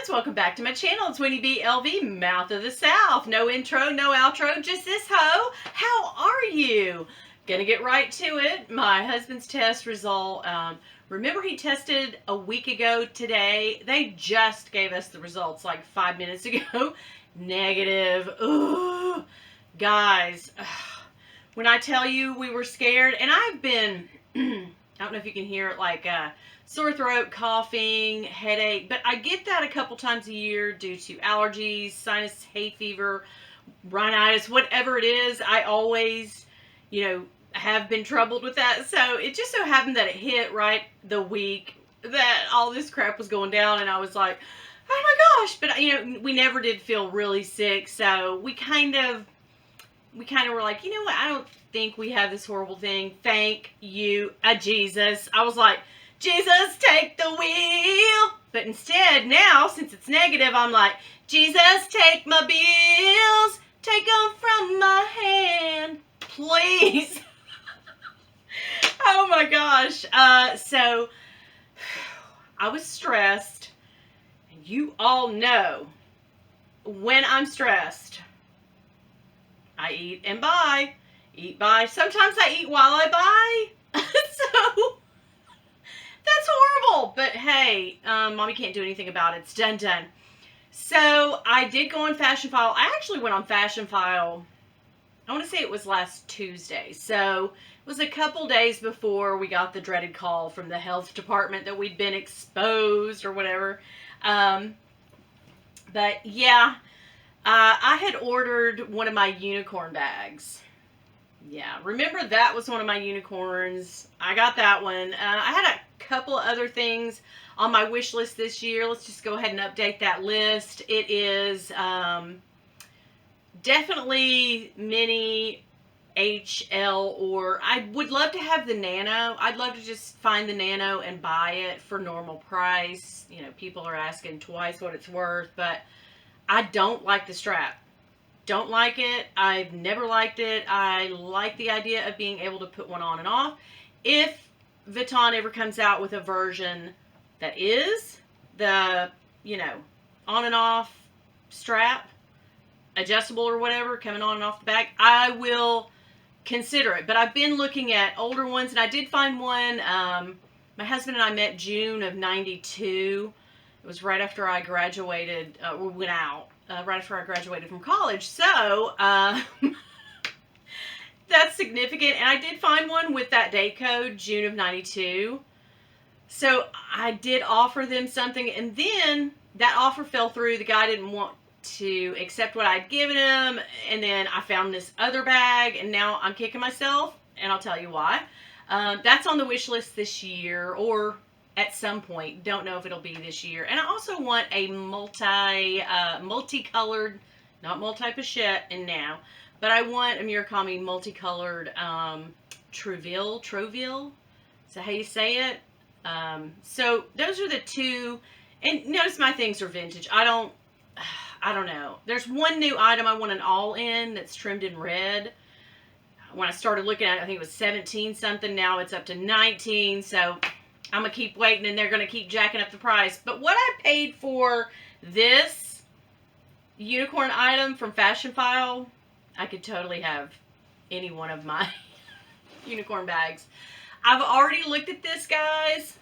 loves, welcome back to my channel. It's Winnie B. LV, Mouth of the South. No intro, no outro, just this hoe. How are you? Gonna get right to it. My husband's test result. Remember he tested a week ago today? They just gave us the results like 5 minutes ago. Negative. Ugh. Guys, when I tell you we were scared, and I've been, I don't know if you can hear it, like sore throat, coughing, headache, but I get that a couple times a year due to allergies, sinus, hay fever, rhinitis, whatever it is. I always, have been troubled with that. So it just so happened that it hit right the week that all this crap was going down, and I was like, oh my gosh. But we never did feel really sick, so we kind of were like, you know what, I don't think we have this horrible thing. Thank you, Jesus. I was like, Jesus, take the wheel. But instead, now, since it's negative, I'm like, Jesus, take my bills. Take them from my hand, please. Oh my gosh. So, I was stressed. And you all know, when I'm stressed, I eat and buy. Eat, buy. Sometimes I eat while I buy. So, that's horrible. But hey, mommy can't do anything about it. It's done. So, I did go on Fashionphile. I actually went on Fashionphile, I want to say it was last Tuesday. So, it was a couple days before we got the dreaded call from the health department that we'd been exposed or whatever. But yeah, I had ordered one of my unicorn bags. Yeah, remember that was one of my unicorns. I got that one. I had a couple other things on my wish list this year. Let's just go ahead and update that list. It is definitely mini HL, or I would love to have the nano. I'd love to just find the nano and buy it for normal price. People are asking twice what it's worth, but I don't like the strap. Don't like it. I've never liked it. I like the idea of being able to put one on and off. If Vuitton ever comes out with a version that is the, on and off strap, adjustable or whatever, coming on and off the back, I will consider it. But I've been looking at older ones, and I did find one. My husband and I met June of '92. It was right after I graduated, we went out, right after I graduated from college. So, that's significant. And I did find one with that date code, June of '92. So, I did offer them something, and then that offer fell through. The guy didn't want to accept what I'd given him, and then I found this other bag, and now I'm kicking myself, and I'll tell you why. That's on the wish list this year, or at some point. Don't know if it'll be this year. And I also want a multicolored, not multi-pochette and now, but I want a Murakami multicolored Trouville. Is that how you say it? So those are the two. And notice my things are vintage. I don't know. There's one new item I want an all-in that's trimmed in red. When I started looking at it, I think it was 17 something. Now it's up to 19. So I'm going to keep waiting, and they're going to keep jacking up the price. But what I paid for this unicorn item from Fashionpile, I could totally have any one of my unicorn bags. I've already looked at this, guys.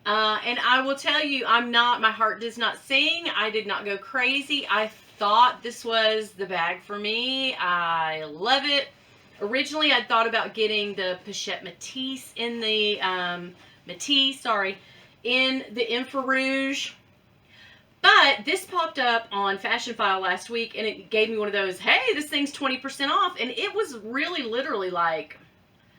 And I will tell you, my heart does not sing. I did not go crazy. I thought this was the bag for me. I love it. Originally, I thought about getting the Pochette Matisse in the, in the Infrarouge. But this popped up on Fashionphile last week, and it gave me one of those, hey, this thing's 20% off. And it was really literally like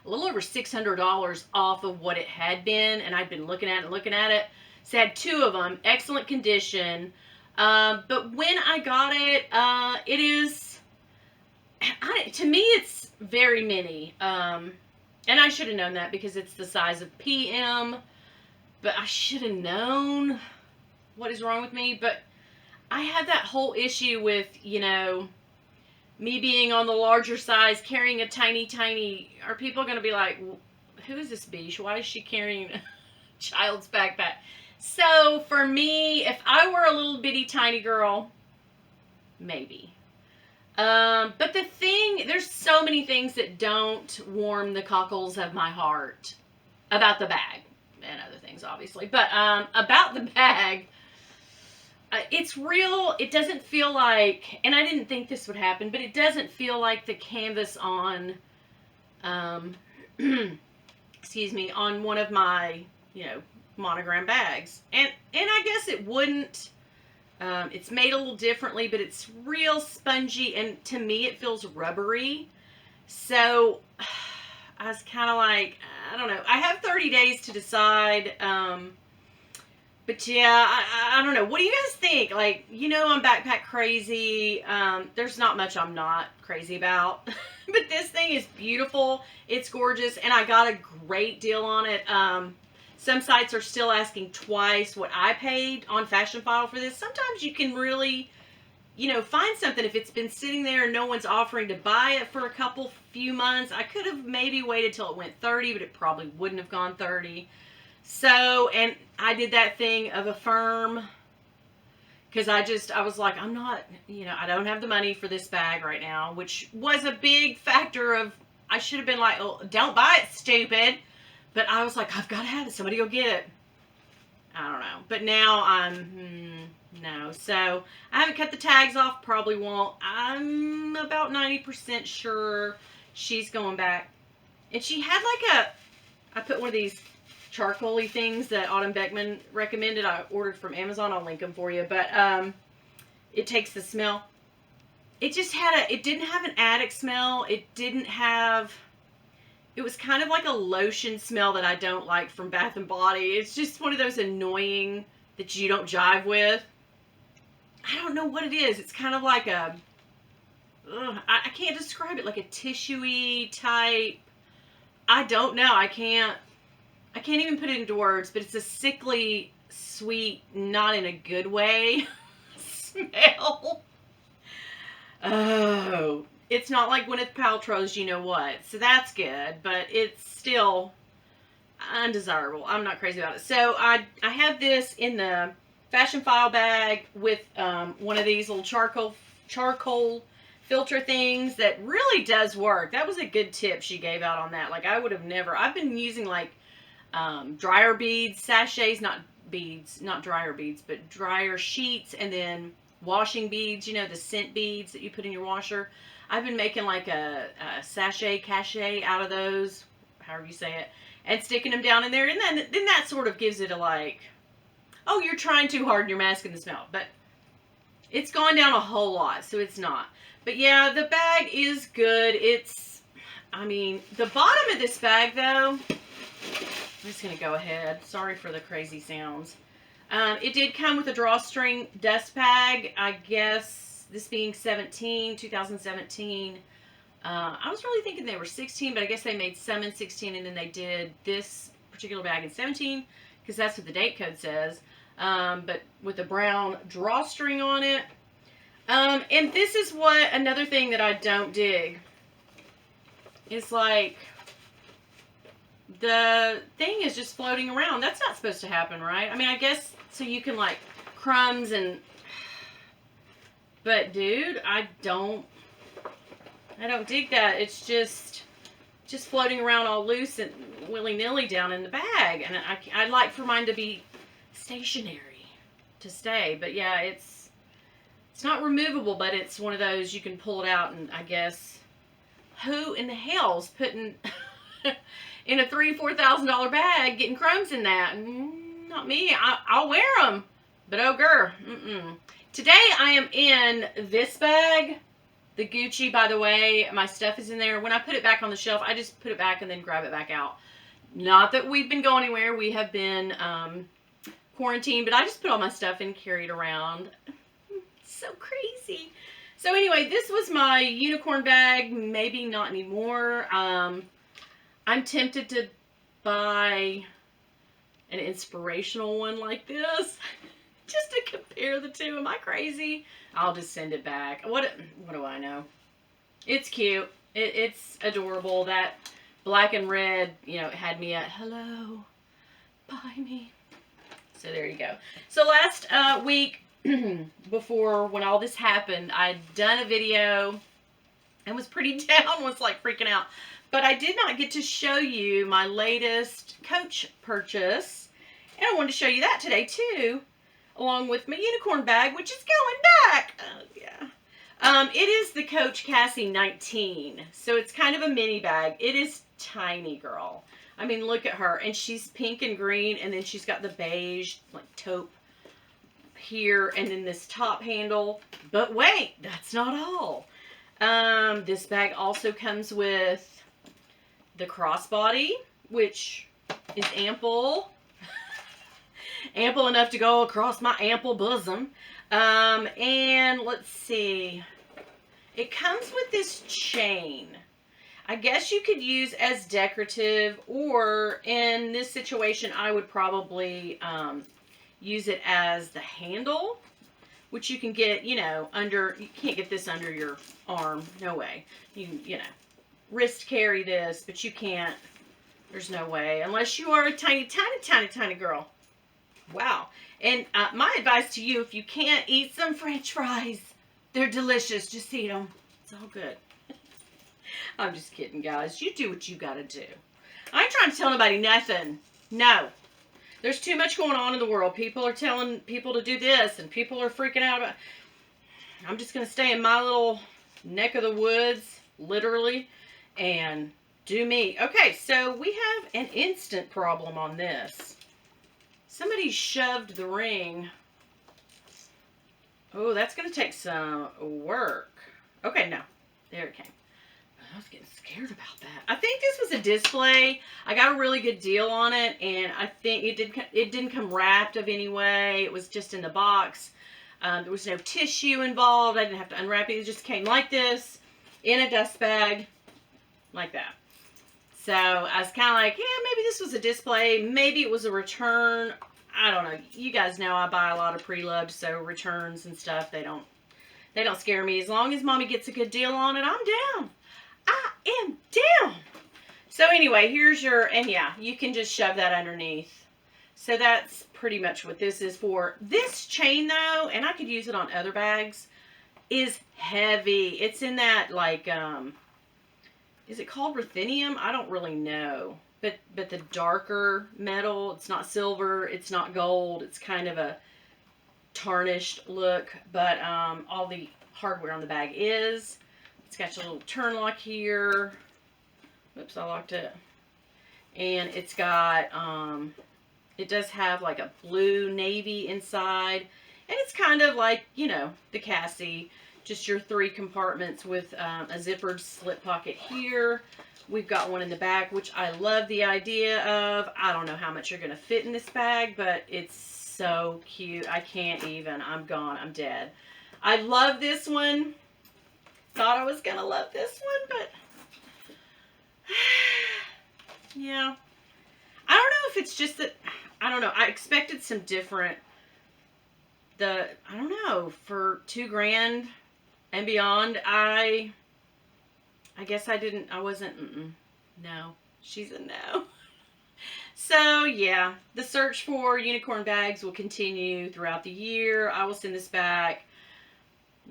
a little over $600 off of what it had been, and I'd been looking at it. So I had two of them, excellent condition. But when I got it, it is, to me, it's very mini. And I should have known that because it's the size of PM. But I should have known what is wrong with me. But I have that whole issue with, me being on the larger size, carrying a tiny, are people going to be like, who is this biche? Why is she carrying a child's backpack? So for me, if I were a little bitty tiny girl, maybe. But there's so many things that don't warm the cockles of my heart about the bag and other things, obviously. But about the bag, it's real. It doesn't feel like, and I didn't think this would happen, but it doesn't feel like the canvas on, excuse me, on one of my, monogram bags. And I guess it wouldn't. It's made a little differently, but it's real spongy, and to me it feels rubbery. So I was kind of like, I don't know. I have 30 days to decide. But yeah, I don't know. What do you guys think? Like, I'm backpack crazy. There's not much I'm not crazy about. But this thing is beautiful. It's gorgeous, and I got a great deal on it. Some sites are still asking twice what I paid on Fashionphile for this. Sometimes you can really, find something if it's been sitting there and no one's offering to buy it for a few months. I could have maybe waited till it went 30, but it probably wouldn't have gone 30. So, and I did that thing of Affirm because I was like, I'm not, I don't have the money for this bag right now, which was a big factor of, I should have been like, oh, don't buy it, stupid. But I was like, I've got to have it. Somebody go get it. I don't know. But now no. So I haven't cut the tags off. Probably won't. I'm about 90% sure she's going back. And she had I put one of these charcoal-y things that Autumn Beckman recommended. I ordered from Amazon. I'll link them for you. But it takes the smell. It just it didn't have an attic smell. It was kind of like a lotion smell that I don't like from Bath & Body. It's just one of those annoying that you don't jive with. I don't know what it is. It's kind of like I can't describe it, like a tissuey type. I don't know. I can't even put it into words, but it's a sickly, sweet, not in a good way smell. Oh. It's not like Gwyneth Paltrow's you know what. So that's good. But it's still undesirable. I'm not crazy about it. So I have this in the Fashionphile bag with one of these little charcoal filter things that really does work. That was a good tip she gave out on that. Like I would have never. I've been using like dryer beads, sachets, not dryer beads, but dryer sheets, and then washing beads, the scent beads that you put in your washer. I've been making like a cachet out of those, however you say it, and sticking them down in there. And then that sort of gives it a like, oh, you're trying too hard and you're masking the smell. But it's gone down a whole lot, so it's not. But yeah, the bag is good. The bottom of this bag though, I'm just going to go ahead. Sorry for the crazy sounds. It did come with a drawstring dust bag, I guess. This being 2017, I was really thinking they were 16, but I guess they made some in 16, and then they did this particular bag in 17, because that's what the date code says, but with a brown drawstring on it. And this is another thing that I don't dig. It's like, the thing is just floating around. That's not supposed to happen, right? I mean, I guess so you can like crumbs and... But dude, I don't dig that. It's just floating around all loose and willy-nilly down in the bag. And I'd like for mine to be stationary to stay. But yeah, it's not removable, but it's one of those you can pull it out, and I guess who in the hell's putting in a $3,000-$4,000 bag getting crumbs in that? Not me. I'll wear them. But oh girl, Today I am in this bag, the Gucci, by the way. My stuff is in there. When I put it back on the shelf, I just put it back and then grab it back out. Not that we've been going anywhere. We have been quarantined, but I just put all my stuff and carry it around. So crazy. So anyway, this was my unicorn bag. Maybe not anymore. I'm tempted to buy an inspirational one like this. Just to compare the two. Am I crazy? I'll just send it back. What do I know? It's cute. It's adorable. That black and red, had me at, hello, buy me. So there you go. So last week, before when all this happened, I'd done a video and was pretty down, was like freaking out. But I did not get to show you my latest Coach purchase. And I wanted to show you that today too, along with my unicorn bag, which is going back. Oh, yeah. It is the Coach Cassie 19. So it's kind of a mini bag. It is tiny, girl. I mean, look at her. And she's pink and green. And then she's got the beige, like, taupe here. And then this top handle. But wait, that's not all. This bag also comes with the crossbody, which is ample. Ample enough to go across my ample bosom. And let's see. It comes with this chain. I guess you could use as decorative, or in this situation, I would probably use it as the handle, which you can get, you know, under, you can't get this under your arm. No way. You know, wrist carry this, but you can't. There's no way. Unless you are a tiny, tiny, tiny, tiny girl. Wow. And my advice to you, if you can't eat some French fries, they're delicious. Just eat them. It's all good. I'm just kidding, guys. You do what you gotta do. I ain't trying to tell nobody nothing. No. There's too much going on in the world. People are telling people to do this, and people are freaking out about... I'm just going to stay in my little neck of the woods, literally, and do me. Okay, so we have an instant problem on this. Somebody shoved the ring. Oh, that's going to take some work. Okay, no. There it came. I was getting scared about that. I think this was a display. I got a really good deal on it, and I think it didn't come wrapped of any way. It was just in the box. There was no tissue involved. I didn't have to unwrap it. It just came like this in a dust bag, like that. So I was kind of like, yeah, maybe this was a display. Maybe it was a return. I don't know. You guys know I buy a lot of pre-loved, so returns and stuff, they don't scare me. As long as Mommy gets a good deal on it, I'm down. I am down. So anyway, here's your, and yeah, you can just shove that underneath. So that's pretty much what this is for. This chain though, and I could use it on other bags, is heavy. It's in that like, is it called ruthenium? I don't really know. But the darker metal, it's not silver, it's not gold. It's kind of a tarnished look, but all the hardware on the bag is. It's got your little turn lock here. Oops, I locked it. And it's got, it does have like a blue navy inside. And it's kind of like, you know, the Cassie. Just your 3 compartments with a zippered slip pocket here. We've got one in the back, which I love the idea of. I don't know how much you're going to fit in this bag, but it's so cute. I can't even. I'm gone. I'm dead. I love this one. Thought I was going to love this one, but yeah. I don't know if it's just that, I don't know. I expected some different, I don't know, for $2,000 and beyond, I guess I wasn't, no. She's a no. So, yeah, the search for unicorn bags will continue throughout the year. I will send this back.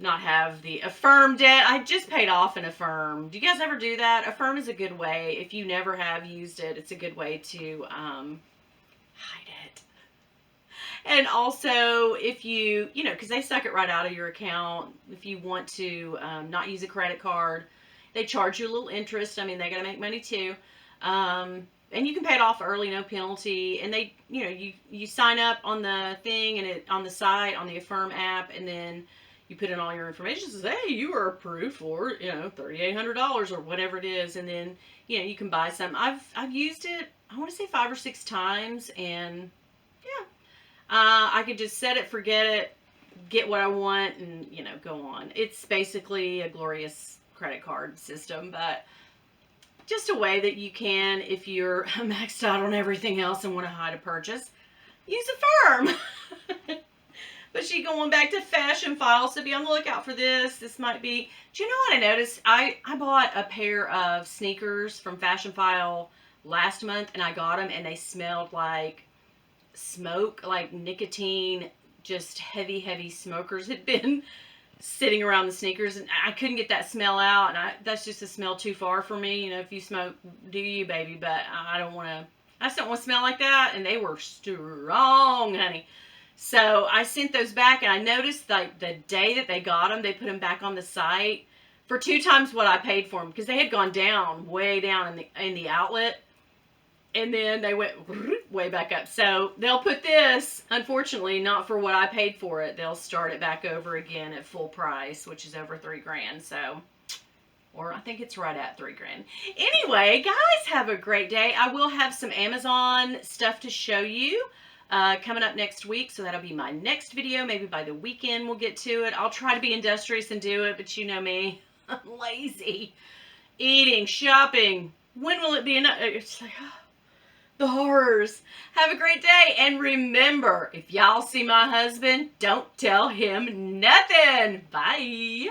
Not have the Affirm debt. I just paid off an Affirm. Do you guys ever do that? Affirm is a good way. If you never have used it, it's a good way to hide it. And also, if you know, because they suck it right out of your account. If you want to not use a credit card, they charge you a little interest. I mean, they got to make money too. And you can pay it off early, no penalty. And they, you know, you sign up on the thing and on the site, on the Affirm app, and then you put in all your information. It says, hey, you are approved for, you know, $3,800 or whatever it is. And then, you know, you can buy some. I've used it, I want to say 5 or 6 times. And, yeah. I could just set it, forget it, get what I want, and, you know, go on. It's basically a glorious credit card system. But just a way that you can, if you're maxed out on everything else and want to hide a purchase, use Affirm. But she going back to Fashionphile, so be on the lookout for this. This might be... Do you know what I noticed? I bought a pair of sneakers from Fashionphile last month, and I got them, and they smelled like smoke, like nicotine, just heavy smokers had been sitting around the sneakers, and I couldn't get that smell out, and that's just a smell too far for me. You know, if you smoke, do you, baby, but I just don't want to smell like that, and they were strong, honey. So I sent those back, and I noticed like the day that they got them, they put them back on the site for 2 times what I paid for them, because they had gone down, way down in the outlet, and then they went way back up. So they'll put this, unfortunately, not for what I paid for it. They'll start it back over again at full price, which is over $3 grand. So, or I think it's right at $3 grand. Anyway, guys, have a great day. I will have some Amazon stuff to show you coming up next week. So that'll be my next video. Maybe by the weekend we'll get to it. I'll try to be industrious and do it, but you know me. I'm lazy. Eating, shopping. When will it be enough? It's like, oh, the horrors. Have a great day. And remember, if y'all see my husband, don't tell him nothing. Bye.